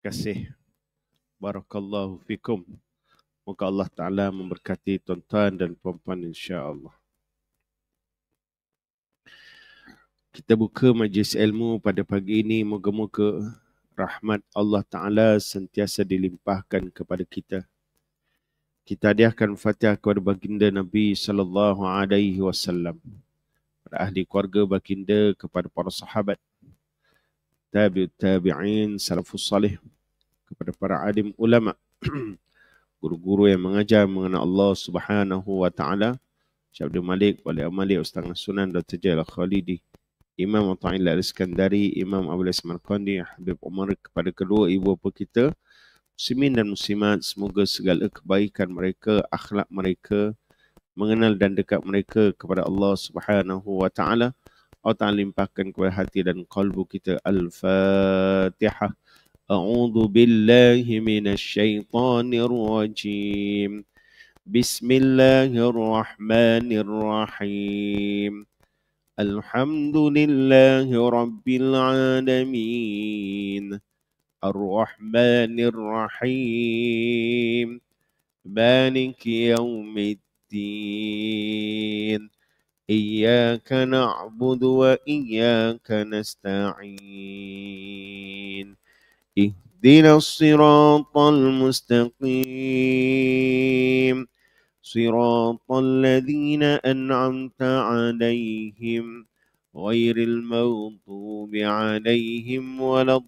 kasih. Barakallahu fikum. Moga Allah Ta'ala memberkati tuan-tuan dan puan-puan insya-Allah. Kita buka majlis ilmu pada pagi ini. Moga-moga rahmat Allah Ta'ala sentiasa dilimpahkan kepada kita. Kita hadiahkan Fatihah kepada baginda Nabi SAW, para ahli keluarga baginda, kepada para sahabat, tabi'ut tabi'in, salafus salih, kepada para alim ulama, guru-guru yang mengajar mengenai Allah Subhanahu wa Ta'ala, Syekh Abdul Malik, Wali Amali, Ustaz Sunan, Dr. Jail Khalidi, Imam Atha'il Al-Iskandari, Imam Abdul Ismarqandi, Habib Umar, kepada kedua ibu bapa kita, muslimin dan muslimat, semoga segala kebaikan mereka, akhlak mereka, mengenal dan dekat mereka kepada Allah Subhanahu wa Ta'ala, Allah Ta'ala limpahkan kepada hati dan qalbu kita. Al-Fatihah. A'udhu billahi minasyaitanir rajim. Bismillahirrahmanirrahim. Alhamdulillahi rabbil alamin. Ar-Rahmanir-Rahim. Maliki yaumiddin. Iyyaka na'budu wa iyyaka nasta'in. Ihdinas siratal mustaqim. Siratal ladzina an'amta 'alaihim ghairil maghdubi 'alaihim waladdallin.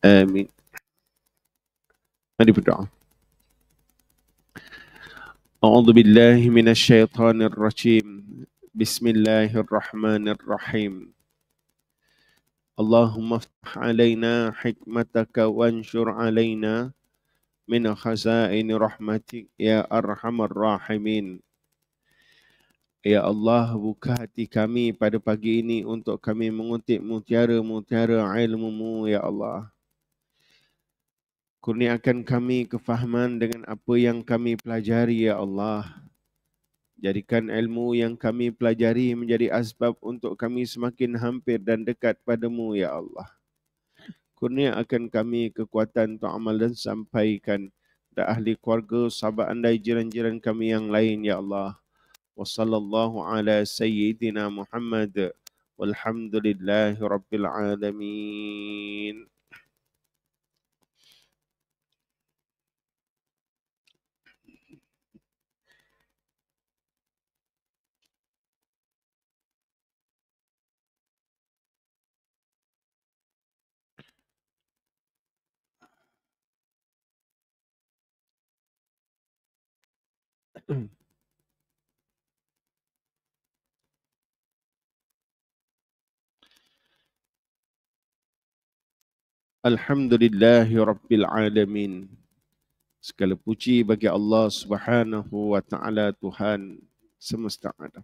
Amin. Mari berdoa. A'udzu billahi minasyaitonir rajim. Bismillahirrahmanirrahim. Allahumma iftah 'alaina hikmataka wanshur 'alaina min khazaini rahmatik ya arhamar rahimin. Ya Allah, buka hati kami pada pagi ini untuk kami mengutip mutiara-mutiara ilmu-Mu ya Allah. Kurniakan kami kefahaman dengan apa yang kami pelajari ya Allah. Jadikan ilmu yang kami pelajari menjadi asbab untuk kami semakin hampir dan dekat padamu ya Allah. Kurniakan kami kekuatan untuk amal dan sampaikan kepada ahli keluarga, sahabat andai, jiran-jiran kami yang lain ya Allah. Wa sallallahu ala sayyidina Muhammad walhamdulillahi rabbil alamin. Alhamdulillahi rabbil alamin. Segala puji bagi Allah Subhanahu wa Ta'ala, Tuhan semesta alam.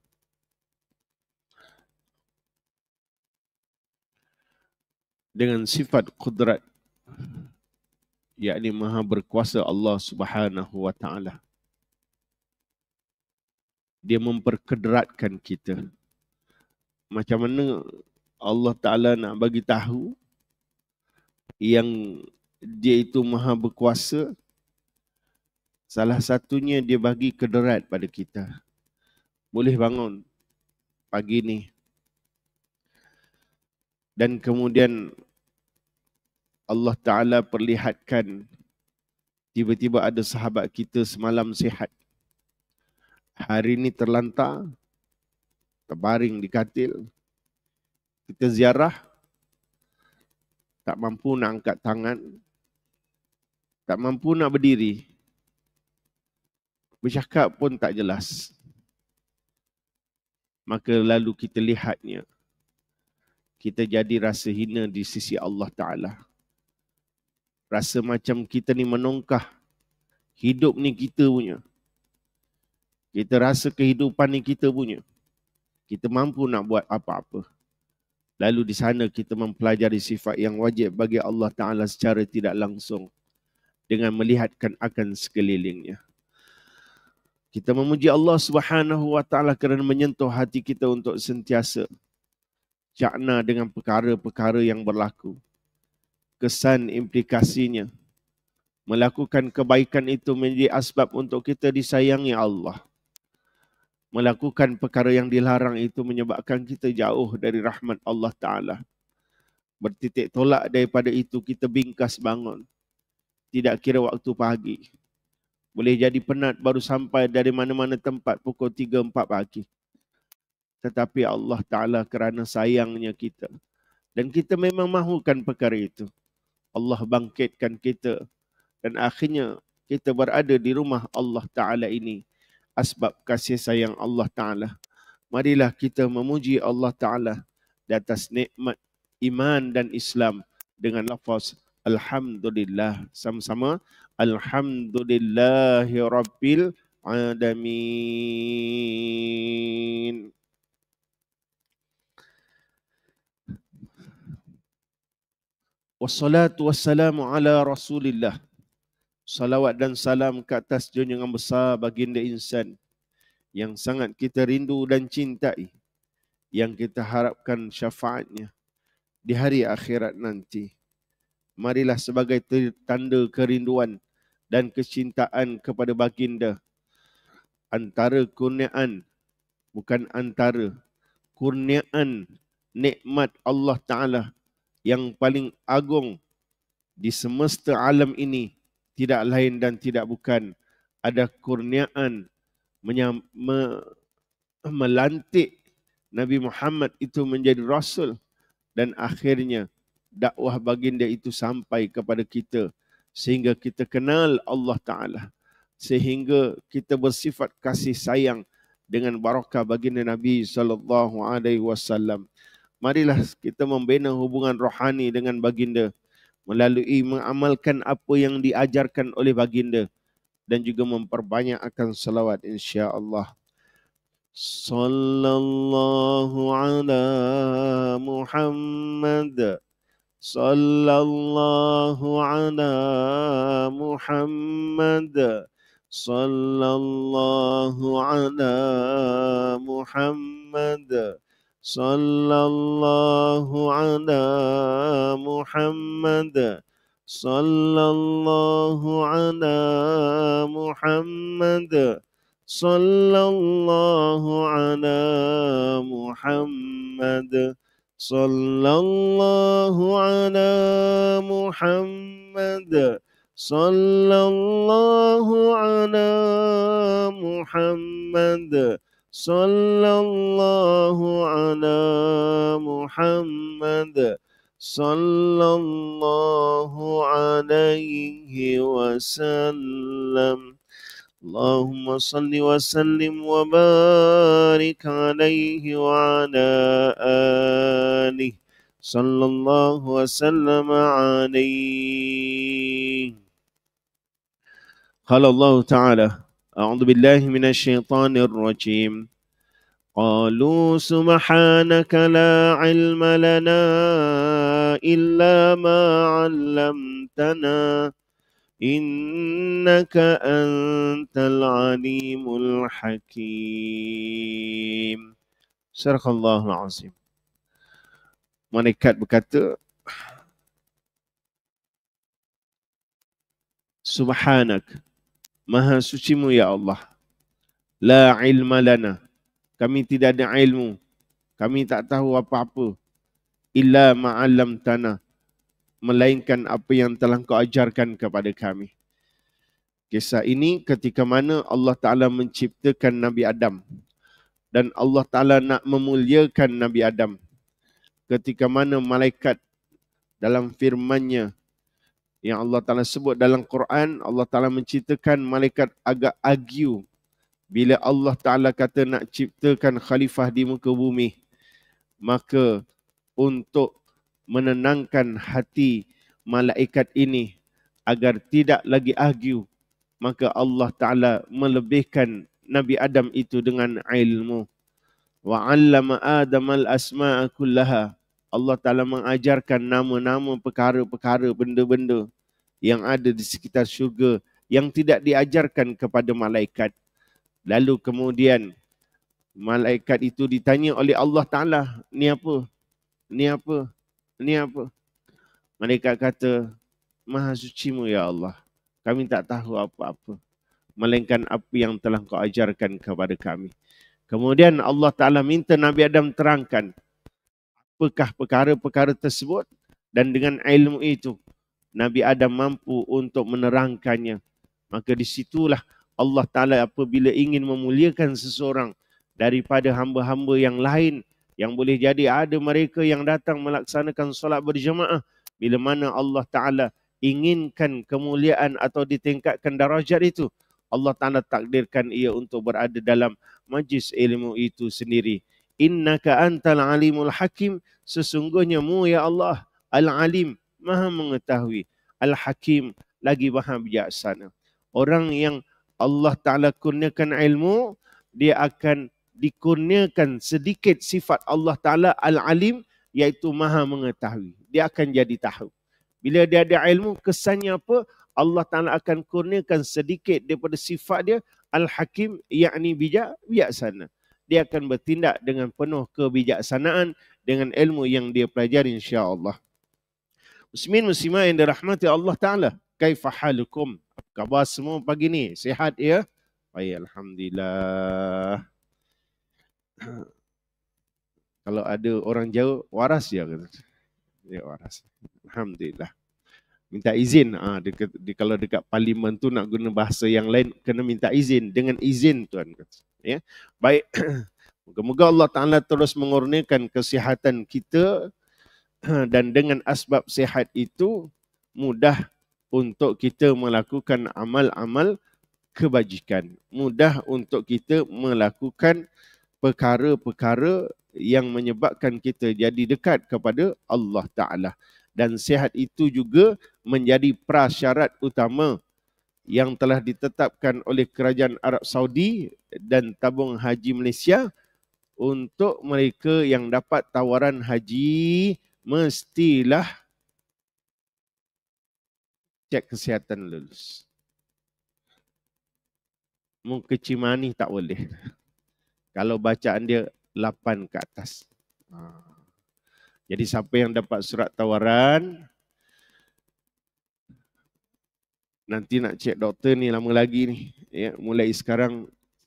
Dengan sifat qudrat, yakni maha berkuasa Allah Subhanahu wa Ta'ala, Dia memperkedratkan kita. Macam mana Allah Ta'ala nak bagi tahu yang Dia itu maha berkuasa? Salah satunya Dia bagi kederat pada kita. Boleh bangun pagi ni dan kemudian Allah Ta'ala perlihatkan tiba-tiba ada sahabat kita semalam sihat, hari ni terlantar, terbaring di katil. Kita ziarah, tak mampu nak angkat tangan, tak mampu nak berdiri, bercakap pun tak jelas. Maka lalu kita lihatnya, kita jadi rasa hina di sisi Allah Ta'ala. Rasa macam kita ni menongkah, hidup ni kita punya. Kita rasa kehidupan ni kita punya. Kita mampu nak buat apa-apa. Lalu di sana kita mempelajari sifat yang wajib bagi Allah Ta'ala secara tidak langsung dengan melihatkan akan sekelilingnya. Kita memuji Allah Subhanahu wa taala kerana menyentuh hati kita untuk sentiasa cakna dengan perkara-perkara yang berlaku. Kesan implikasinya. Melakukan kebaikan itu menjadi asbab untuk kita disayangi Allah. Melakukan perkara yang dilarang itu menyebabkan kita jauh dari rahmat Allah Ta'ala. Bertitik tolak daripada itu kita bingkas bangun. Tidak kira waktu pagi. Boleh jadi penat baru sampai dari mana-mana tempat pukul 3-4 pagi. Tetapi Allah Ta'ala kerana sayangnya kita. Dan kita memang mahukan perkara itu. Allah bangkitkan kita. Dan akhirnya kita berada di rumah Allah Ta'ala ini. Asbab kasih sayang Allah Ta'ala. Marilah kita memuji Allah Ta'ala di atas nikmat iman dan Islam dengan lafaz Alhamdulillah. Sama-sama. Alhamdulillahi Rabbil Alamin. Wassalatu wassalamu ala Rasulillah. Salawat dan salam ke atas junjungan besar baginda insan yang sangat kita rindu dan cintai, yang kita harapkan syafaatnya di hari akhirat nanti. Marilah sebagai tanda kerinduan dan kecintaan kepada baginda, antara kurniaan, bukan antara, kurniaan nikmat Allah Ta'ala yang paling agung di semesta alam ini, tidak lain dan tidak bukan, ada kurniaan melantik Nabi Muhammad itu menjadi Rasul, dan akhirnya dakwah baginda itu sampai kepada kita sehingga kita kenal Allah Ta'ala, sehingga kita bersifat kasih sayang dengan barakah baginda Nabi SAW. Marilah kita membina hubungan rohani dengan baginda melalui mengamalkan apa yang diajarkan oleh baginda dan juga memperbanyak akan salawat insya-Allah. Sallallahu ala Muhammad. Sallallahu ala Muhammad. Sallallahu ala Muhammad. Sallallahu ala Muhammad. Sallallahu ala Muhammad. Sallallahu ala Muhammad. Sallallahu ala Muhammad. Sallallahu ala Muhammad. Sallallahu ala Muhammad. Sallallahu alaihi wasallam. Allahumma salli wa sallim wa barik alaihi wa ala alihi sallallahu wa sallam alaihi. Qala Allah Ta'ala, a'udzu billahi minasy syaithanir rajim. Qalu subhanaka la ilma lana illa ma 'allamtana innaka antal alimul hakim. Sadaqallahul azim. Malaikat berkata, Subhanak, maha sucimu ya Allah. La ilma lana, kami tidak ada ilmu, kami tak tahu apa-apa. Illa ma'alam tanah, melainkan apa yang telah kau ajarkan kepada kami. Kisah ini ketika mana Allah Ta'ala menciptakan Nabi Adam. Dan Allah Ta'ala nak memuliakan Nabi Adam. Ketika mana malaikat dalam firman-Nya yang Allah Ta'ala sebut dalam Quran, Allah Ta'ala menceritakan malaikat agak argue bila Allah Ta'ala kata nak ciptakan khalifah di muka bumi. Maka untuk menenangkan hati malaikat ini agar tidak lagi argue, maka Allah Ta'ala melebihkan Nabi Adam itu dengan ilmu. Wa 'allama Adam al-asma'a kullaha. Allah Ta'ala mengajarkan nama-nama perkara-perkara, benda-benda yang ada di sekitar syurga yang tidak diajarkan kepada malaikat. Lalu kemudian malaikat itu ditanya oleh Allah Ta'ala, ni apa? Ni apa? Ni apa? Malaikat kata, Maha sucimu ya Allah, kami tak tahu apa-apa, melainkan apa yang telah kau ajarkan kepada kami. Kemudian Allah Ta'ala minta Nabi Adam terangkan apakah perkara-perkara tersebut, dan dengan ilmu itu Nabi Adam mampu untuk menerangkannya. Maka disitulah Allah Ta'ala apabila ingin memuliakan seseorang daripada hamba-hamba yang lain, yang boleh jadi ada mereka yang datang melaksanakan solat berjemaah, bila mana Allah Ta'ala inginkan kemuliaan atau ditingkatkan darajat itu, Allah Ta'ala takdirkan ia untuk berada dalam majlis ilmu itu sendiri. Innaka antal alimul hakim, sesungguhnya mu ya Allah al-alim, maha mengetahui, al-hakim, lagi maha bijaksana. Orang yang Allah Ta'ala kurniakan ilmu, dia akan dikurniakan sedikit sifat Allah Ta'ala al-alim, iaitu maha mengetahui. Dia akan jadi tahu. Bila dia ada ilmu, kesannya apa? Allah Ta'ala akan kurniakan sedikit daripada sifat dia al-hakim, yakni bijaksana. Dia akan bertindak dengan penuh kebijaksanaan dengan ilmu yang dia pelajari, insya-Allah. Muslimin muslimah yang dirahmati Allah Ta'ala, kaifa halukum? Apa khabar semua pagi ni? Sihat ya? Baik, alhamdulillah. Kalau ada orang jauh, waras ya kata. Ya waras. Alhamdulillah. Minta izin. Kalau dekat parlimen tu nak guna bahasa yang lain, kena minta izin. Dengan izin tuan kata. Ya. Baik. Moga-moga Allah Ta'ala terus mengurniakan kesihatan kita, dan dengan asbab sihat itu mudah untuk kita melakukan amal-amal kebajikan. Mudah untuk kita melakukan perkara-perkara yang menyebabkan kita jadi dekat kepada Allah Ta'ala. Dan sihat itu juga menjadi prasyarat utama yang telah ditetapkan oleh Kerajaan Arab Saudi dan Tabung Haji Malaysia untuk mereka yang dapat tawaran haji, mestilah cek kesihatan lulus. Mengkecimani tak boleh. Kalau bacaan dia 8 ke atas. Jadi siapa yang dapat surat tawaran, nanti nak cek doktor ni lama lagi ni. Ya, mulai sekarang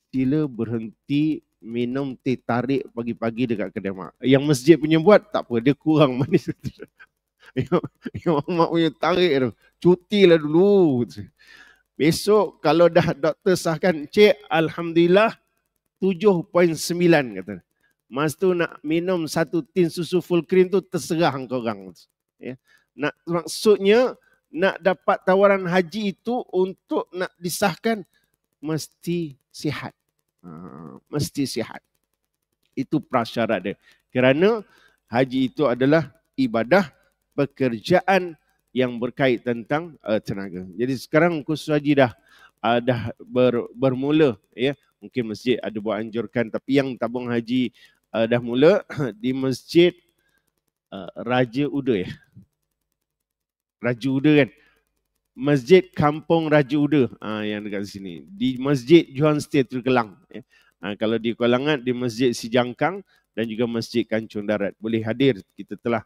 sila berhenti minum teh tarik pagi-pagi dekat kedai mak. Yang masjid punya buat tak apa, dia kurang manis. Yang mak punya tarik tu, cutilah dulu. Besok kalau dah doktor sahkan cek, alhamdulillah 7.9 kata. Mas tu nak minum 1 tin susu full cream tu terserah korang. Ya. Maksudnya nak dapat tawaran haji itu untuk nak disahkan mesti sihat. Mesti sihat. Itu prasyarat dia. Kerana haji itu adalah ibadah, pekerjaan yang berkait tentang tenaga. Jadi sekarang kursus haji dah bermula. Ya. Mungkin masjid ada buat anjurkan, tapi yang tabung haji dah mula di masjid Raja Uda ya. Raja Uda kan. Masjid Kampung Raja Uda yang dekat sini. Di Masjid Johan State Kelang. Ya. Kalau di Kuala di Masjid Sijangkang dan juga Masjid Kancung Darat. Boleh hadir. Kita telah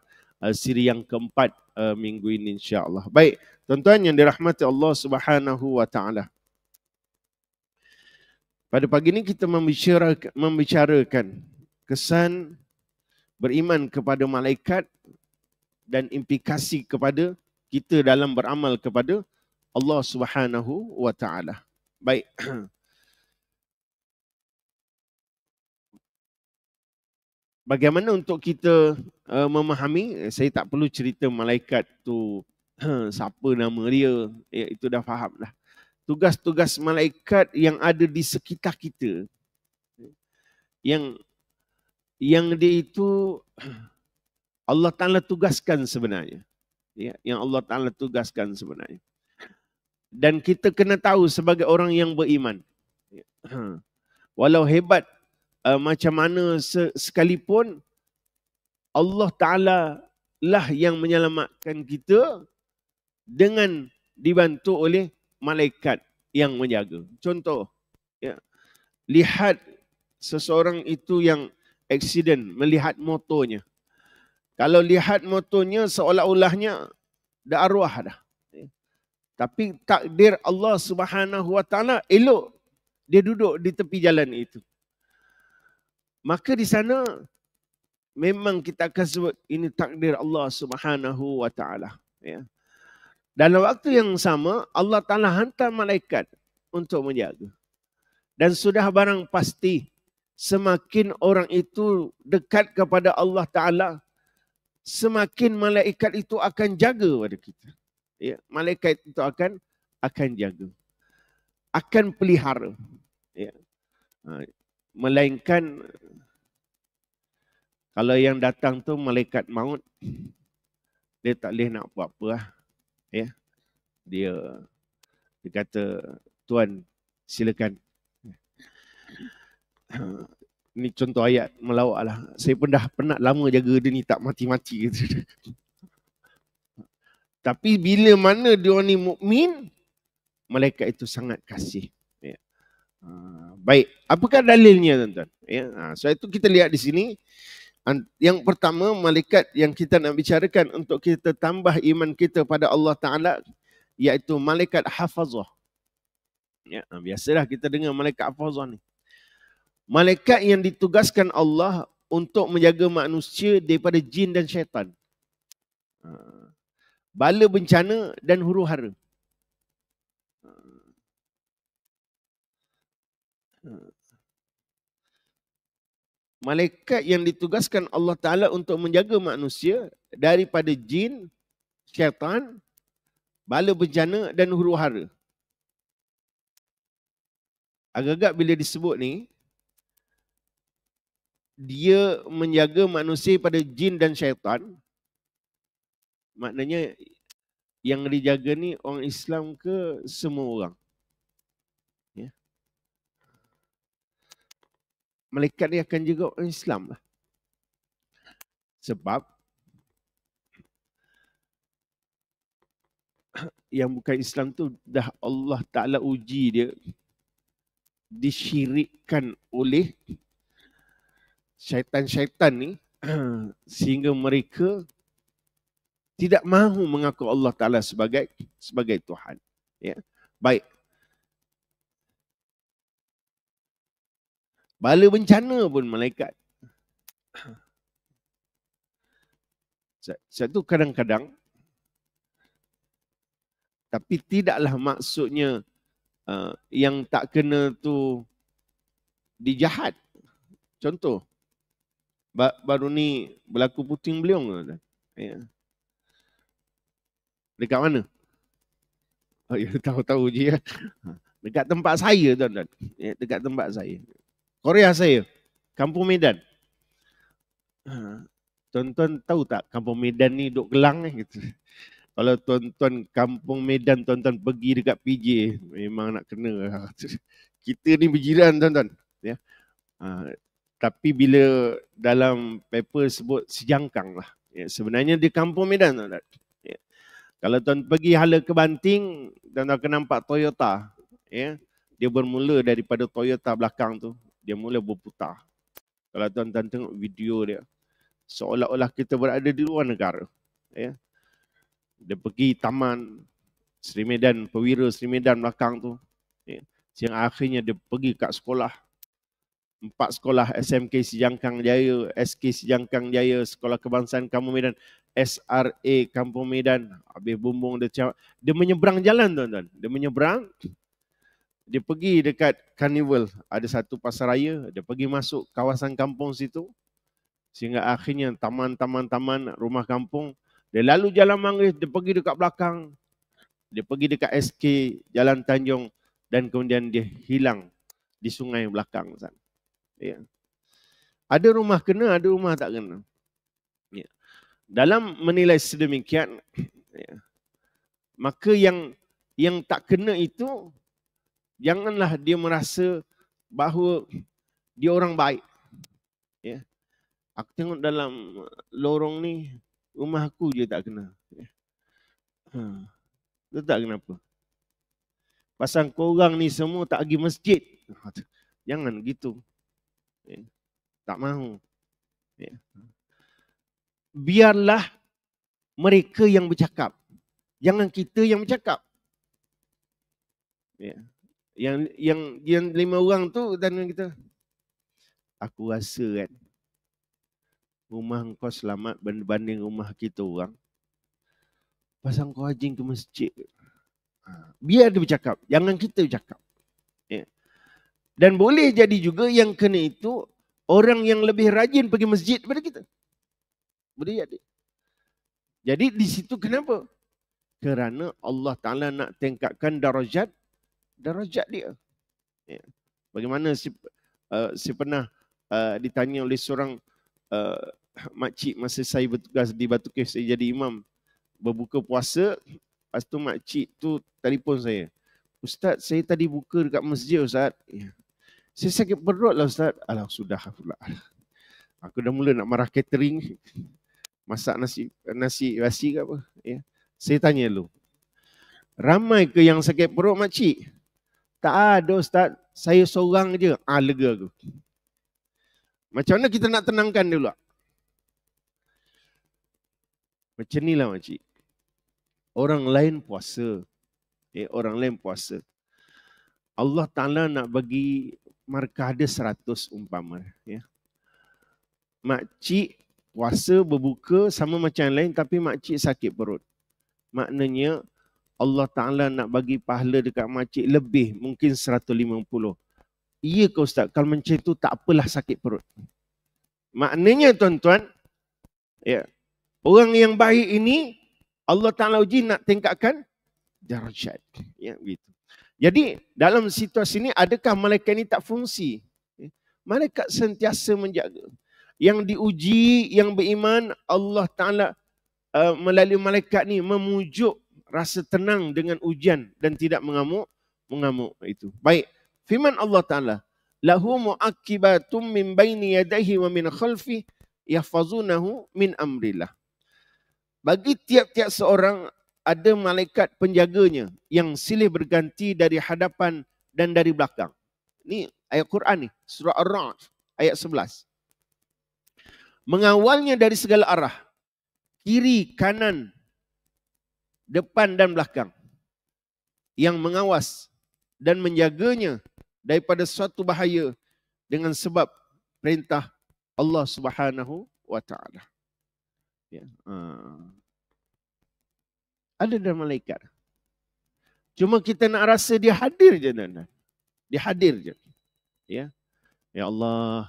siri yang keempat minggu ini insya-Allah. Baik, tuan-tuan yang dirahmati Allah Subhanahu wa taala. Pada pagi ini kita membicarakan kesan beriman kepada malaikat dan implikasi kepada kita dalam beramal kepada Allah Subhanahu wa taala. Baik. Bagaimana untuk kita memahami? Saya tak perlu cerita malaikat tu siapa nama dia, ya, itu dah faham dah. Tugas-tugas malaikat yang ada di sekitar kita, yang dia itu Allah Ta'ala tugaskan sebenarnya. Ya, yang Allah Ta'ala tugaskan sebenarnya. Dan kita kena tahu sebagai orang yang beriman. Walau hebat macam mana sekalipun, Allah Ta'ala lah yang menyelamatkan kita dengan dibantu oleh malaikat yang menjaga. Contoh, ya, lihat seseorang itu yang accident, melihat motonya. Kalau lihat motonya seolah-olahnya dah arwah dah. Tapi takdir Allah Subhanahu Wa Taala elok dia duduk di tepi jalan itu. Maka di sana memang kita akan sebut ini takdir Allah Subhanahu Wa Taala. Ya. Dalam waktu yang sama Allah Taala hantar malaikat untuk menjaga. Dan sudah barang pasti semakin orang itu dekat kepada Allah Taala, semakin malaikat itu akan jaga pada kita. Ya, malaikat itu akan jaga, akan pelihara. Ya. Melainkan kalau yang datang tu malaikat maut, dia tak boleh nak buat apa lah. Ya. Dia kata, Tuan silakan. Ini contoh ayat melawak lah. Saya pun dah penat lama jaga dia ni tak mati-mati. Tapi bila mana dia ni mukmin, malaikat itu sangat kasih. Ya. Baik, apakah dalilnya tuan-tuan? Ya. So itu kita lihat di sini. Yang pertama, malaikat yang kita nak bicarakan untuk kita tambah iman kita pada Allah Ta'ala, iaitu malaikat hafazah. Ya, biasalah kita dengar malaikat hafazah ni. Malaikat yang ditugaskan Allah untuk menjaga manusia daripada jin dan syaitan. Bala bencana dan huru-hara. Malaikat yang ditugaskan Allah Ta'ala untuk menjaga manusia daripada jin, syaitan, bala bencana dan huru-hara. Agak-agak bila disebut ni, dia menjaga manusia pada jin dan syaitan, maknanya yang dijaga ni orang Islam ke semua orang? Ya. Malaikat ni akan jaga orang Islam lah. Sebab yang bukan Islam tu dah Allah Ta'ala uji dia, disyirikkan oleh syaitan-syaitan ni sehingga mereka tidak mahu mengaku Allah Ta'ala sebagai Tuhan. Ya. Baik. Bala bencana pun malaikat. Satu kadang-kadang, tapi tidaklah maksudnya yang tak kena tu dijahat. Contoh, baru ni berlaku puting beliung. Ya. Dekat mana? Oh, ya, tahu-tahu je ya. Dekat tempat saya tuan-tuan. Ya, dekat tempat saya. Korea saya, Kampung Medan. Tuan-tuan tahu tak Kampung Medan ni duk Kelang ni gitu. Kalau tuan-tuan Kampung Medan tuan-tuan pergi dekat PJ, memang nak kena. Kita ni berjiran tuan-tuan. Ya. Tapi bila dalam paper sebut Sejangkang lah. Ya, sebenarnya di Kampung Medan tuan-tuan. Ya. Kalau tuan pergi hala ke Banting, tuan akan nampak Toyota. Ya. Dia bermula daripada Toyota belakang tu. Dia mula berputar. Kalau tuan-tuan tengok video dia, seolah-olah kita berada di luar negara. Ya. Dia pergi taman Seri Medan, Perwira Seri Medan belakang tu. Ya. Yang akhirnya dia pergi kat sekolah. 4 sekolah, SMK Sejangkang Jaya, SK Sejangkang Jaya, Sekolah Kebangsaan Kampung Medan, SRA Kampung Medan. Habis bumbung dia menyeberang jalan tuan-tuan. Dia menyeberang. Dia pergi dekat Carnival. Ada satu pasar raya. Dia pergi masuk kawasan kampung situ. Sehingga akhirnya taman, rumah kampung. Dia lalu Jalan Manggis. Dia pergi dekat belakang. Dia pergi dekat SK Jalan Tanjung. Dan kemudian dia hilang di sungai belakang sana. Ya. Ada rumah kena, ada rumah tak kena. Ya. Dalam menilai sedemikian, ya, maka yang tak kena itu, janganlah dia merasa bahawa dia orang baik. Ya. Aku tengok dalam lorong ni, rumah aku je tak kena. Ya. Itu tak kenapa. Pasal korang ni semua tak pergi masjid. Jangan gitu. Tak mahu. Biarlah mereka yang bercakap. Jangan kita yang bercakap. Yang 5 orang tu tanya kita, aku rasa kan rumah kau selamat berbanding rumah kita orang. Pasal kau rajin ke masjid. Biar dia bercakap. Jangan kita bercakap. Dan boleh jadi juga yang kena itu orang yang lebih rajin pergi masjid daripada kita. Boleh jadi. Jadi di situ kenapa? Kerana Allah Ta'ala nak tingkatkan darajat dia. Bagaimana saya pernah ditanya oleh seorang makcik masa saya bertugas di Batu Caves, saya jadi imam. Berbuka puasa, lepas tu makcik tu telefon saya. Ustaz, saya tadi buka dekat masjid Ustaz. Saya sakit perut lah Ustaz. Alah, sudah pula. Aku dah mula nak marah catering. Masak nasi basi ke apa. Saya tanya dulu. Ramai ke yang sakit perut makcik? Tak ada Ustaz. Saya seorang je. Lega aku. Macam mana kita nak tenangkan dia pula? Macam ni lah makcik. Orang lain puasa. Orang lain puasa. Allah Ta'ala nak bagi markah dia 100 umpama. Makcik puasa berbuka sama macam lain tapi makcik sakit perut. Maknanya Allah Ta'ala nak bagi pahala dekat makcik lebih, mungkin 150. Iya ke Ustaz? Kalau macam itu tak apalah sakit perut. Maknanya tuan-tuan, orang yang baik ini Allah Ta'ala uji nak tingkatkan darjat. Begitu. Jadi dalam situasi ini adakah malaikat ini tak fungsi? Malaikat sentiasa menjaga. Yang diuji, yang beriman, Allah Ta'ala melalui malaikat ni memujuk rasa tenang dengan ujian dan tidak mengamuk itu. Baik. Firman Allah Ta'ala, lahu mu'aqibatum min baini yadayhi wa min khalfi yahfazunahu min amrillah. Bagi tiap-tiap seorang ada malaikat penjaganya yang silih berganti dari hadapan dan dari belakang. Ini ayat Quran ni, surah Ar-Ra'd ayat 11. Mengawalnya dari segala arah, kiri, kanan, depan dan belakang. Yang mengawas dan menjaganya daripada suatu bahaya dengan sebab perintah Allah Subhanahu wa Ta'ala. Ada dalam malaikat. Cuma kita nak rasa dia hadir je. Dia hadir je. Ya Allah,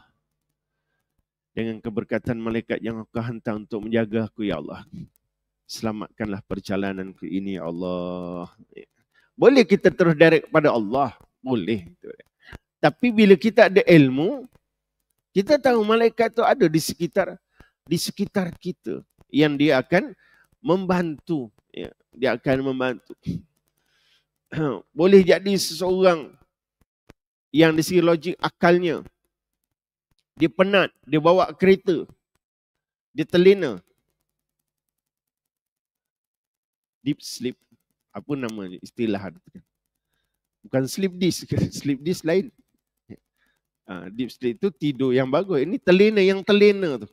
dengan keberkatan malaikat yang Kau hantar untuk menjaga aku, ya Allah, selamatkanlah perjalananku ini, ya Allah. Boleh kita terus direct pada Allah? Boleh. Tapi bila kita ada ilmu, kita tahu malaikat itu ada di sekitar kita yang dia akan membantu. Dia akan membantu. Boleh jadi seseorang yang di segi logik akalnya, dia penat, dia bawa kereta, dia terlena, deep sleep. Apa nama istilah? Bukan sleep disc. Sleep disc lain. Deep sleep itu tidur yang bagus. Ini terlena, yang terlena tu.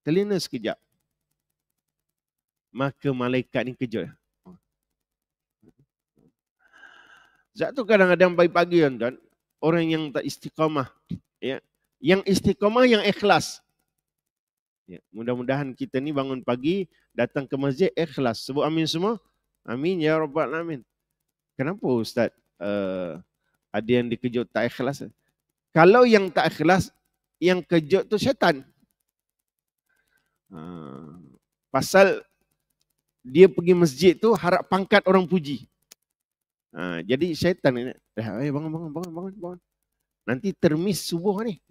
Terlena sekejap. Maka malaikat ni kejut. Sebab tu kadang-kadang pagi-pagi tuan, orang yang tak istiqamah, yang istiqamah, yang ikhlas. Mudah-mudahan kita ni bangun pagi, datang ke masjid ikhlas. Sebut amin semua. Amin ya rabbal alamin. Kenapa Ustaz ada yang dikejut tak ikhlas? Kalau yang tak ikhlas, yang kejut tu syaitan. Pasal dia pergi masjid tu harap pangkat orang puji. Jadi syaitan ni, bangun. Nanti termis subuh ni.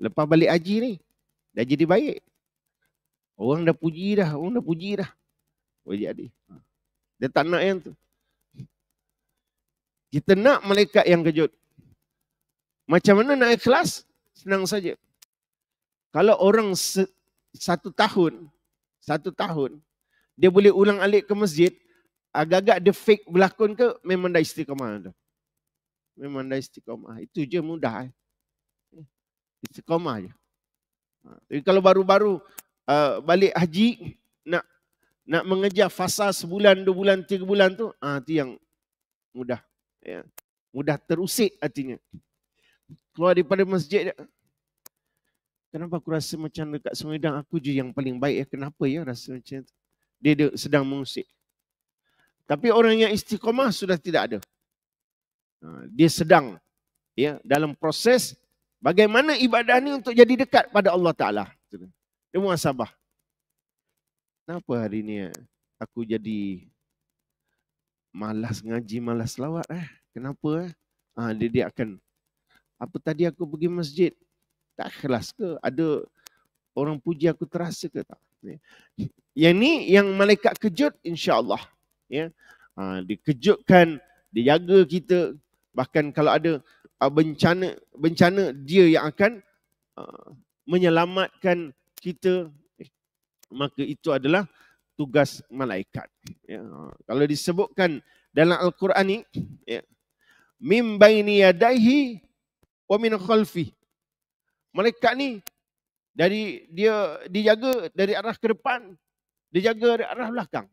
Lepas balik haji ni, dah jadi baik. Orang dah puji dah. Boleh jadi. Dia tak nak yang tu. Kita nak malaikat yang kejut. Macam mana nak ikhlas? Senang saja. Kalau orang 1 tahun, dia boleh ulang alik ke masjid, agak-agak dia fake berlakon ke, memang dah istiqamah tu. Memang dah istiqamah. Itu je mudah. Istiqamah je. Tapi kalau baru-baru balik haji, nak mengejar fasa sebulan, 2 bulan, 3 bulan tu, itu yang mudah. Ya. Mudah terusik hatinya. Keluar daripada masjid, kenapa aku rasa macam dekat Semedang aku je yang paling baik ya? Kenapa ya rasa macam tu? Dia sedang mengusik. Tapi orang yang istiqamah sudah tidak ada. Dia sedang dalam proses bagaimana ibadah ni untuk jadi dekat pada Allah Ta'ala. Dia muhasabah. Kenapa hari ni aku jadi malas ngaji, malas selawat? Kenapa? Dia akan, apa tadi aku pergi masjid? Tak ikhlas ke? Ada orang puji aku terasa ke tak? Yang ni yang malaikat kejut, insya-Allah. Ya. Dikejutkan, dia jaga kita. Bahkan kalau ada bencana dia yang akan menyelamatkan kita. Maka itu adalah tugas malaikat. Ya. Kalau disebutkan dalam Al-Quran ni, mim baini yadaihi wa min khalfi. Malaikat ni dari dia dijaga dari arah ke depan, dijaga dari arah belakang.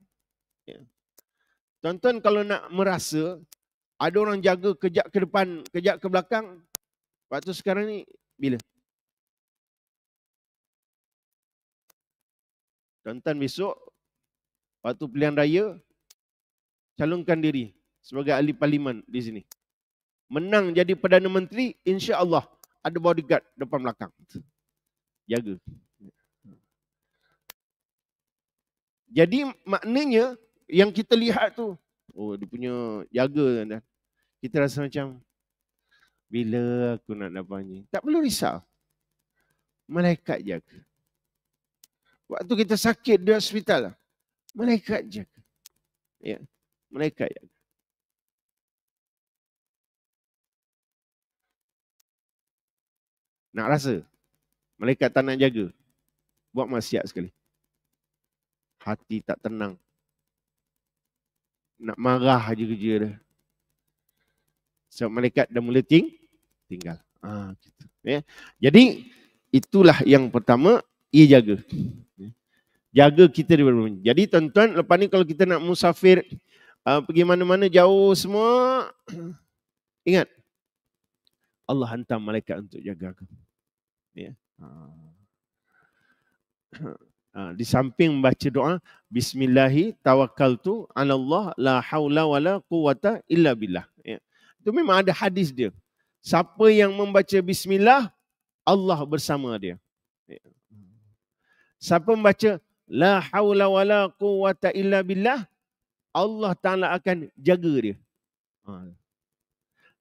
Ya. Tuan-tuan kalau nak merasa ada orang jaga kejap ke depan, kejap ke belakang, waktu sekarang ni bila? Tuan-tuan besok waktu pilihan raya calonkan diri sebagai ahli parlimen di sini. Menang jadi Perdana Menteri, insya-Allah ada bodyguard depan belakang. Jaga. Jadi maknanya yang kita lihat tu, dia punya jaga. Kita rasa macam, bila aku nak dapat ni? Tak perlu risau. Malaikat jaga. Waktu kita sakit di hospital, malaikat jaga. Ya, malaikat jaga. Nak rasa malaikat tak nak jaga, buat maksiat sekali. Hati tak tenang. Nak marah je kerja dia. Sebab malaikat dah mula tinggal. Gitu. Ya. Jadi itulah yang pertama, ia jaga. Jaga kita daripada. Jadi tuan-tuan, lepas ni kalau kita nak musafir, pergi mana-mana jauh semua, ingat, Allah hantar malaikat untuk jaga kamu. Ya. Di samping membaca doa, Bismillahi tawakkaltu ala Allah la haula wala quwata illa billah. Ya. Itu memang ada hadis dia. Siapa yang membaca Bismillah, Allah bersama dia. Ya. Siapa membaca la haula wala quwata illa billah, Allah Ta'ala akan jaga dia.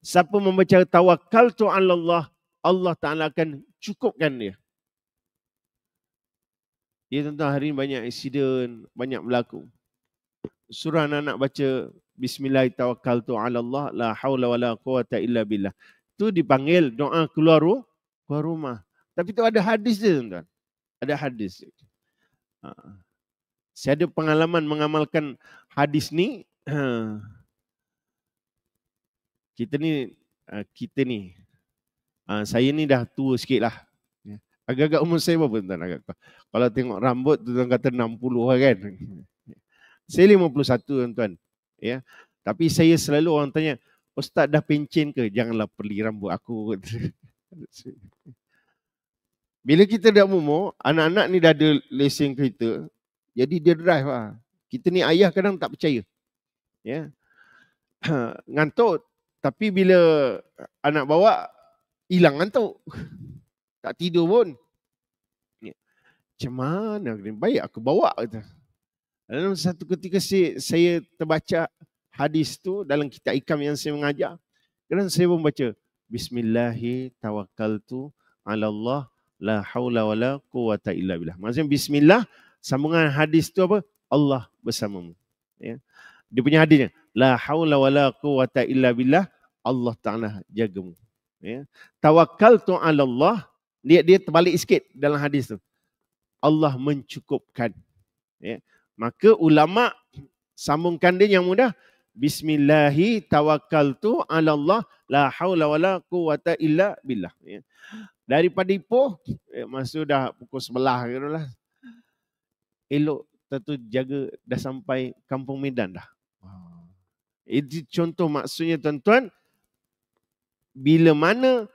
Siapa membaca tawakkaltu ala Allah, Allah Ta'ala akan cukupkan dia. Ya tuan-tuan, hari ini banyak insiden, banyak berlaku. Surah anak-anak baca Bismillahirrahmanirrahim ala Allah la haula wala quwata illa billah. Itu dipanggil doa keluar rumah. Tapi tu ada hadis dia tuan-tuan. Ada hadis. Saya ada pengalaman mengamalkan hadis ni. Kita ni saya ni dah tua sikit lah. Agak-agak umur saya berapa tuan? Kalau tengok rambut tuan kata 60 kan. Saya 51 tuan. Ya. Tapi saya selalu orang tanya, Ustaz dah pencen ke? Janganlah perli rambut aku. Bila kita dah umur, anak-anak ni dah ada lesen kereta. Jadi dia drive lah. Kita ni ayah kadang tak percaya. Ya. Ngantuk. Tapi bila anak bawa, hilang ngantuk. Tak tidur pun. Macam mana? Baik aku bawa. Dalam satu ketika saya terbaca hadis tu dalam kitab Ikam yang saya mengajar. Kadang saya pun baca Bismillahi tawakkaltu ala Allah la haula wala quwata illa billah. Maksudnya Bismillah, sambungan hadis tu apa? Allah bersamamu. Ya. Dia punya hadisnya la haula wala quwata illa billah, Allah Ta'ala jagamu. Ya. Tawakkaltu ala Allah, dia terbalik sikit dalam hadis tu. Allah mencukupkan. Ya. Maka ulama sambungkan dia yang mudah. Bismillahi tawakkaltu ala Allah la haula wala quwata illa billah. Ya. Daripada Ipoh, masa dah pukul 11 gitu lah. Elok tentu jaga dah sampai Kampung Medan dah. Itu contoh maksudnya tuan-tuan, bila mana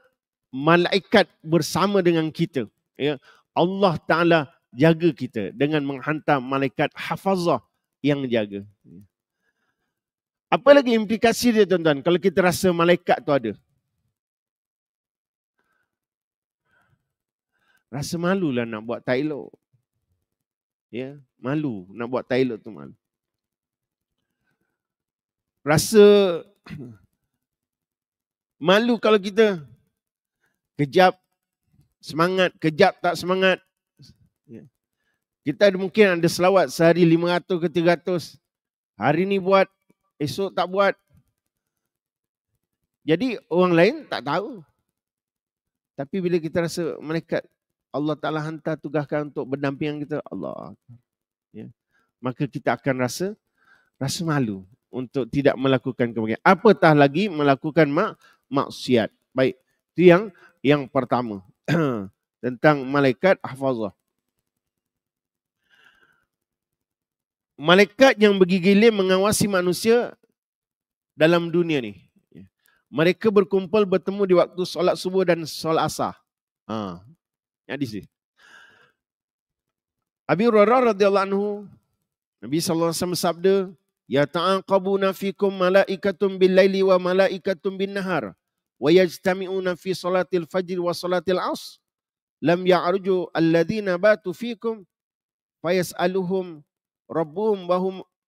malaikat bersama dengan kita, ya, Allah Ta'ala jaga kita dengan menghantar malaikat hafazah yang jaga. Apa lagi implikasi dia tuan-tuan kalau kita rasa malaikat tu ada? Rasa malulah nak buat tak elok. Ya, malu nak buat tak elok tu malu. Rasa malu kalau kita kejap semangat, kejap tak semangat. Ya. Kita mungkin ada selawat sehari 500 ke 300. Hari ni buat, esok tak buat. Jadi orang lain tak tahu. Tapi bila kita rasa malaikat Allah Ta'ala hantar tugaskan untuk berdampingan kita, Allah. Ya. Maka kita akan rasa malu untuk tidak melakukan kebaikan. Apatah lagi melakukan maksiat. Baik, itu yang pertama. Tentang malaikat hafazah. Malaikat yang bergigiling mengawasi manusia dalam dunia ni. Mereka berkumpul bertemu di waktu solat subuh dan solat asar. Hadis ni. Abi Hurairah radhiyallahu anhu, Nabi sallallahu alaihi wasallam bersabda, ya ta'aqabuna fikum malaikatun bil laili wa malaikatun bin nahar wa yajtami'una fi salatil fajr wa salatil asr lam ya'ruju alladhina batu fikum fayas'aluhum rabbuhum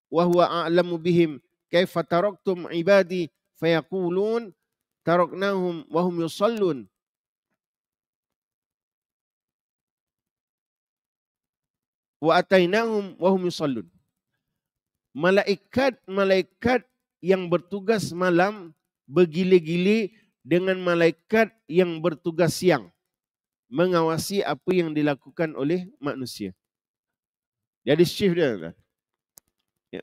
wa huwa a'lamu bihim kaifa taraktum ibadi fayaqulun taraknahum wa hum yusallun wa atainahum wa hum yusallun. Malaikat yang bertugas malam bergile-gile dengan malaikat yang bertugas siang, mengawasi apa yang dilakukan oleh manusia. Jadi shift dia. Ya.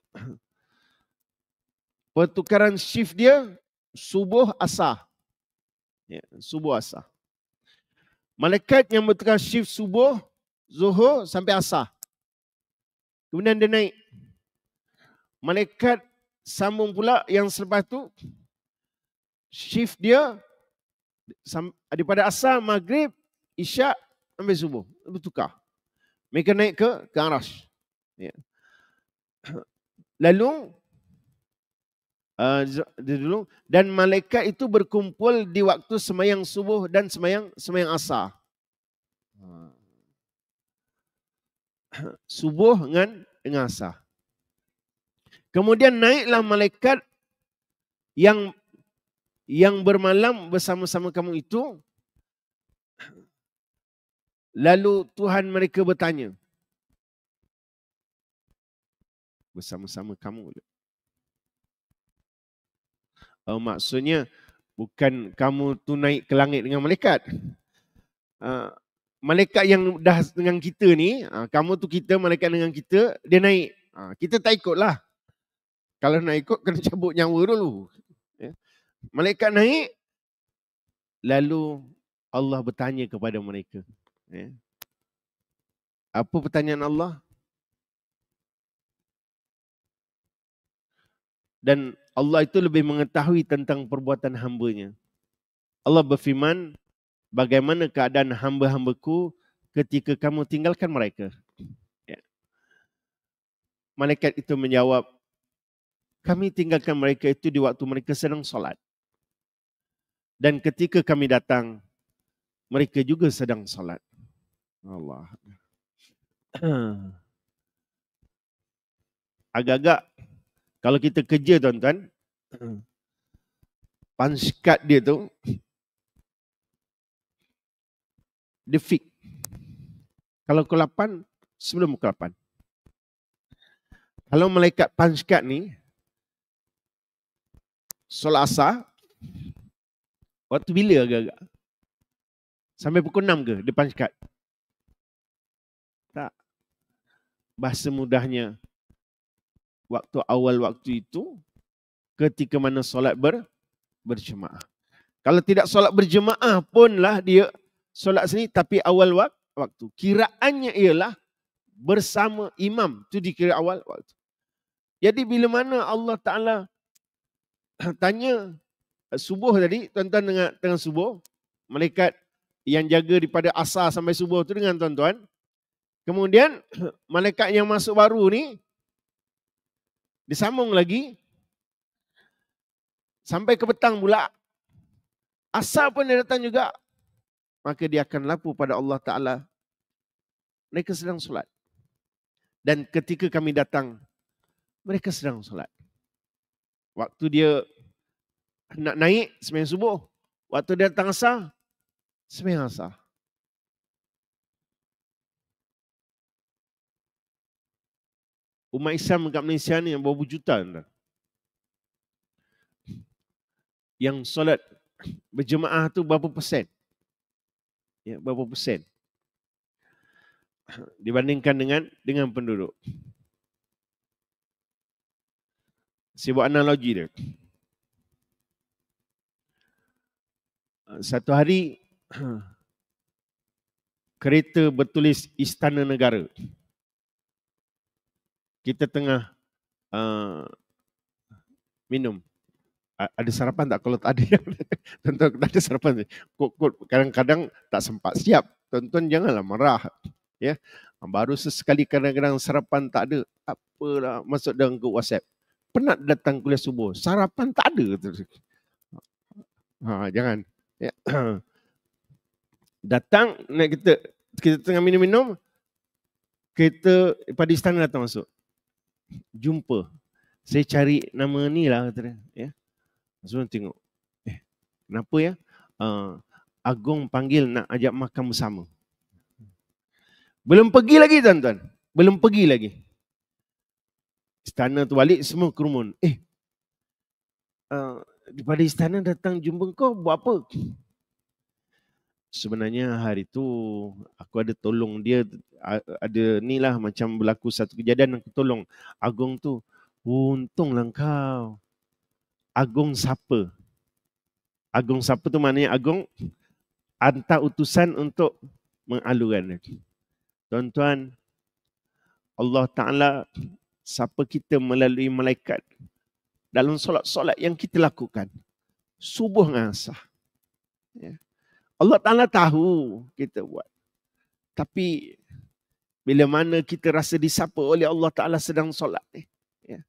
Pertukaran shift dia subuh asar. Ya, subuh asar. Malaikat yang bertukar shift subuh, zuhur sampai asar. Kemudian dia naik. Malaikat sambung pula yang selepas tu, shift dia daripada asar, maghrib, isyak sampai subuh. Bertukar. Mereka naik ke Arash. Ya. Lalu dan malaikat itu berkumpul di waktu semayang subuh dan semayang asar. Subuh dengan asar. Kemudian naiklah malaikat yang bermalam bersama-sama kamu itu. Lalu Tuhan mereka bertanya, bersama-sama kamu. Maksudnya bukan kamu tu naik ke langit dengan malaikat. Malaikat yang dah dengan kita ni, kamu tu kita, malaikat dengan kita, dia naik. Kita tak ikutlah. Kalau nak ikut, kena cabut nyawa dulu. Ya. Malaikat naik, lalu Allah bertanya kepada mereka. Ya. Apa pertanyaan Allah? Dan Allah itu lebih mengetahui tentang perbuatan hamba-Nya. Allah berfirman, bagaimana keadaan hamba-hambaku ketika kamu tinggalkan mereka? Ya. Malaikat itu menjawab, kami tinggalkan mereka itu di waktu mereka sedang solat. Dan ketika kami datang, mereka juga sedang solat. Allah. Agak-agak, kalau kita kerja tuan-tuan, punch card dia tu, dia fix. Kalau pukul 8, sebelum pukul 8. Kalau malaikat punch card ni, solat asar, waktu bila agak-agak? Sampai pukul 6 ke dia punch card? Tak. Bahasa mudahnya, waktu awal waktu itu, ketika mana solat berjemaah. Kalau tidak solat berjemaah punlah dia solat sendiri tapi awal waktu. Kiraannya ialah bersama imam. Itu dikira awal waktu. Jadi bila mana Allah Ta'ala tanya subuh tadi, tuan-tuan dengar tengah subuh, malaikat yang jaga daripada asar sampai subuh tu dengan tuan-tuan. Kemudian malaikat yang masuk baru ni disambung lagi sampai ke petang pula. Asar pun dia datang juga. Maka dia akan lapu pada Allah Ta'ala. Mereka sedang solat. Dan ketika kami datang, mereka sedang solat. Waktu dia nak naik, sembahyang subuh. Waktu dia datang asar, sembahyang asar. Umat Islam kat Malaysia ni yang berapa juta. Yang solat berjemaah tu berapa persen? Ya, berapa persen? Dibandingkan dengan penduduk. Saya buat analogi dia. Satu hari kereta bertulis Istana Negara. Kita tengah minum. Ada sarapan tak? Kalau tak ada, tuan-tuan tak ada sarapan. Kadang-kadang tak sempat siap. Tuan-tuan janganlah marah. Ya, baru sesekali kadang-kadang sarapan tak ada. Apalah, masuk dalam grup WhatsApp. Penat datang kuliah subuh. Sarapan tak ada. Jangan. Ya. Datang, kita tengah minum-minum. Kita pada istana datang masuk. Jumpa. Saya cari nama ni lah. Kata dia. Ya. Semua tengok. Kenapa ya? Agong panggil nak ajak makan bersama. Belum pergi lagi tuan-tuan. Belum pergi lagi. Istana tu balik semua kerumun. Daripada istana datang jumpa kau buat apa? Sebenarnya hari tu aku ada tolong dia. Ada ni lah macam berlaku satu kejadian aku tolong. Agong tu. Untunglah kau. Agong siapa? Agong siapa tu maknanya Agong hantar utusan untuk mengalukan. Tuan-tuan, Allah Ta'ala siapa kita melalui malaikat dalam solat-solat yang kita lakukan. Subuh dengan asar. Ya. Allah Ta'ala tahu kita buat. Tapi bila mana kita rasa disapa oleh Allah Ta'ala sedang solat ni. Ya.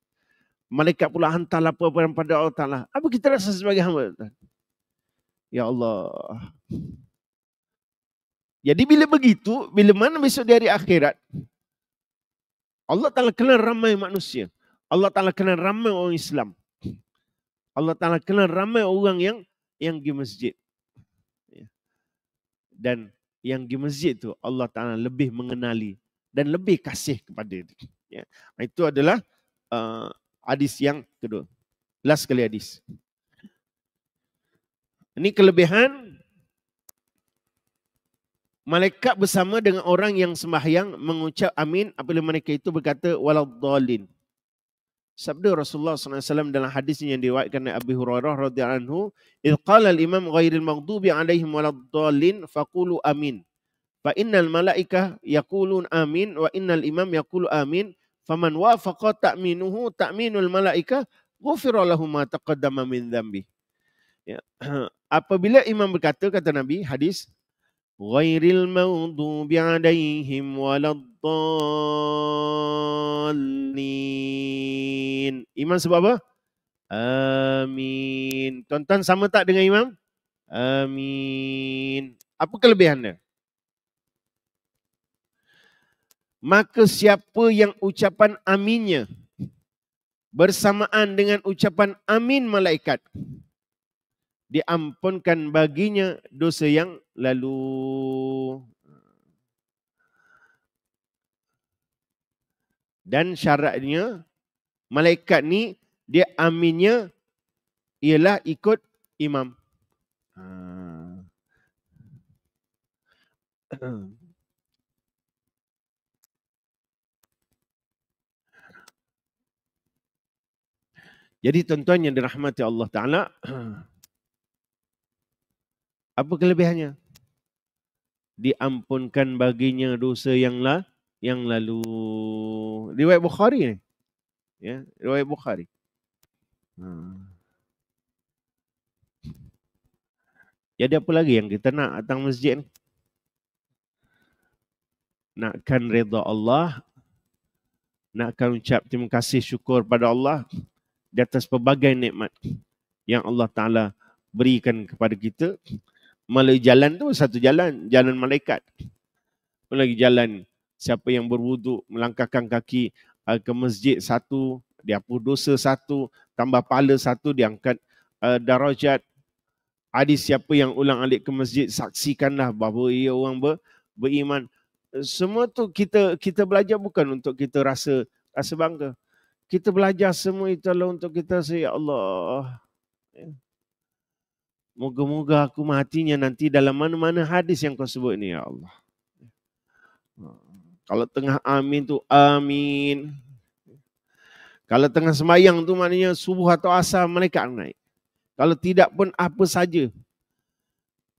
Malaikat pula hantar laporan pada Allah Ta'ala. Apa kita rasa sebagai hamba? Ya Allah. Jadi bila begitu, bila mana besok di hari akhirat, Allah Ta'ala kenal ramai manusia. Allah Ta'ala kenal ramai orang Islam. Allah Ta'ala kenal ramai orang yang pergi masjid. Dan yang di masjid tu Allah Ta'ala lebih mengenali dan lebih kasih kepada dia. Itu adalah hadis yang kedua. Last kali hadis. Ini kelebihan malaikat bersama dengan orang yang sembahyang mengucap amin apabila mereka itu berkata waladdallin. Sabda Rasulullah SAW dalam hadis yang diriwayatkan oleh Abu Hurairah radhiyallahu anhu, "Idz qala al-imam ghairil maghdubi 'alaihim waladdallin faqulu amin. Fa innal malaikah yaqulun amin wa innal imam yaqulu amin. Faman wafaqa ta'minuhu ta'minul malaikah ghufira lahu ma taqaddama min dhanbi." Ya. Apabila imam berkata, kata Nabi, hadis, ghairil maghdubi 'alaihim waladdallin. Imam sebab apa? Amin. Tuan-tuan sama tak dengan imam? Amin. Apa kelebihannya? Maka siapa yang ucapan aminnya bersamaan dengan ucapan amin malaikat, diampunkan baginya dosa yang lalu. Dan syaratnya malaikat ni dia aminnya ialah ikut imam. Jadi tuan-tuan yang dirahmati Allah Ta'ala, apa kelebihannya? Diampunkan baginya dosa yang lalu. Riwayat Bukhari ni. Ya, riwayat Bukhari. Jadi apa lagi yang kita nak datang masjid ni? Nakkan redha Allah, nakkan ucap terima kasih syukur pada Allah di atas pelbagai nikmat yang Allah Ta'ala berikan kepada kita. Melalui jalan tu satu jalan, jalan malaikat. Lagi jalan siapa yang berwuduk, melangkahkan kaki ke masjid satu, dihapus dosa satu, tambah pahala satu, diangkat darajat. Hadis siapa yang ulang-alik ke masjid, saksikanlah bahawa ia orang beriman. Semua tu kita belajar bukan untuk kita rasa bangga. Kita belajar semua itu adalah untuk kita ya Allah. Moga-moga aku matinya nanti dalam mana-mana hadis yang kau sebut ni ya Allah. Kalau tengah amin tu amin. Kalau tengah sembahyang tu maknanya subuh atau asar malaikat naik. Kalau tidak pun apa saja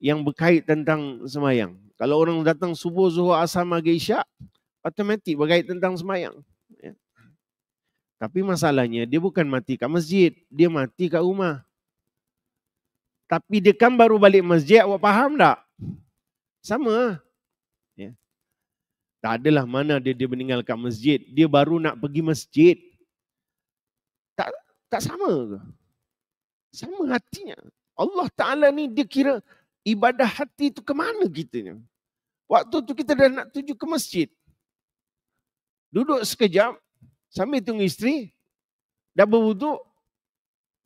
yang berkait tentang sembahyang. Kalau orang datang subuh, zuhur, asar, maghrib, isyak, automatik berkait tentang sembahyang. Ya. Tapi masalahnya dia bukan mati kat masjid, dia mati kat rumah. Tapi dia kan baru balik masjid, awak faham tak? Sama. Ya. Tak adalah mana dia meninggal kat masjid, dia baru nak pergi masjid. Tak sama ke? Sama hatinya. Allah Ta'ala ni dia kira ibadah hati tu ke mana kita? Waktu tu kita dah nak tuju ke masjid. Duduk sekejap, sambil tunggu isteri, dah berwuduk,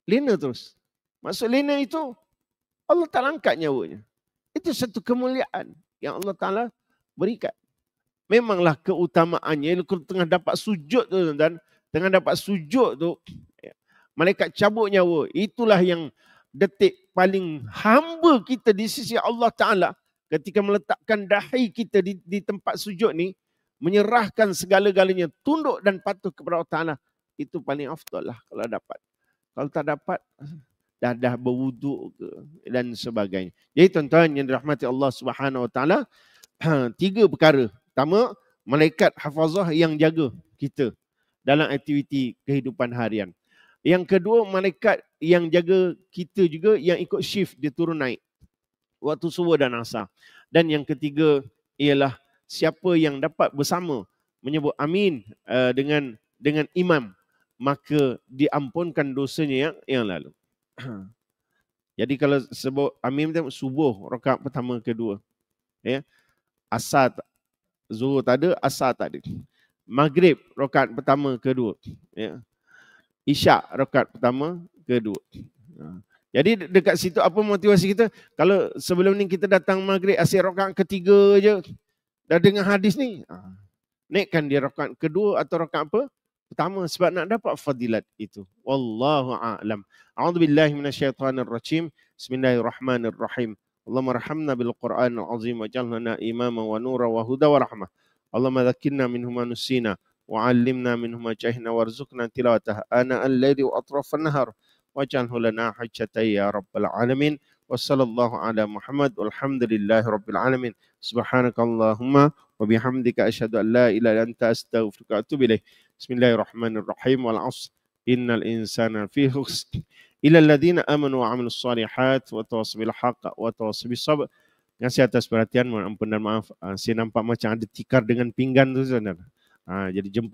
lena terus. Maksud lena itu, Allah Ta'ala angkat nyawanya. Itu satu kemuliaan yang Allah Ta'ala berikan. Memanglah keutamaannya, kalau tengah dapat sujud tu, dan tengah dapat sujud tu, malaikat cabut nyawa. Itulah yang detik paling hamba kita di sisi Allah Ta'ala. Ketika meletakkan dahi kita di tempat sujud ni, menyerahkan segala-galanya, tunduk dan patuh kepada Allah Ta'ala. Itu paling afdal lah kalau dapat. Kalau tak dapat, dah berwuduk ke, dan sebagainya. Jadi tuan-tuan yang dirahmati Allah Subhanahu Wa Ta'ala, 3 perkara. Pertama, malaikat hafazah yang jaga kita dalam aktiviti kehidupan harian. Yang kedua, malaikat yang jaga kita juga yang ikut shift, dia turun naik waktu subuh dan asar. Dan yang ketiga ialah siapa yang dapat bersama menyebut amin dengan imam, maka diampunkan dosanya yang lalu. Jadi kalau sebut amin subuh rakaat pertama kedua, ya. Asar zuhur tak ada, asar tak ada. Maghrib rakaat pertama kedua, ya. Isyak rakaat pertama kedua. Jadi dekat situ apa motivasi kita? Kalau sebelum ni kita datang maghrib asyik rakaat ketiga je, dah dengar hadis ni, naikkan dia rakaat kedua atau rakaat apa? Pertama, sebab nak dapat fadilat itu. Wallahu a'lam. A'udzubillahi minasyaitonir rajim. Bismillahirrahmanirrahim. Allahumma arhamna bil Qur'anil azim waj'alna imama wa nura wa huda wa rahmah. Allahumma dzakkirna minhu ma nusina wa 'allimna minhu ma jahilna warzuqna tilawatahu ana al-laili wa atrafan nahar. Waj'alhu lana hujjatan ya rabbal alamin. Wassallallahu ala Muhammad walhamdulillahi rabbil alamin. Subhanakallahumma wa bihamdika asyhadu an la ilaha illa anta astaghfiruka wa atubu ilaik. Bismillahirrahmanirrahim. Wal 'ashr innal insana fi khusr illa alladhina amanu wa 'amilus shalihat wa tawassaw bil haqq wa tawassaw bis sabr. Terima kasih atas perhatian, mohon ampun dan maaf. Saya nampak macam ada tikar dengan pinggan tu saudara. Jadi jemput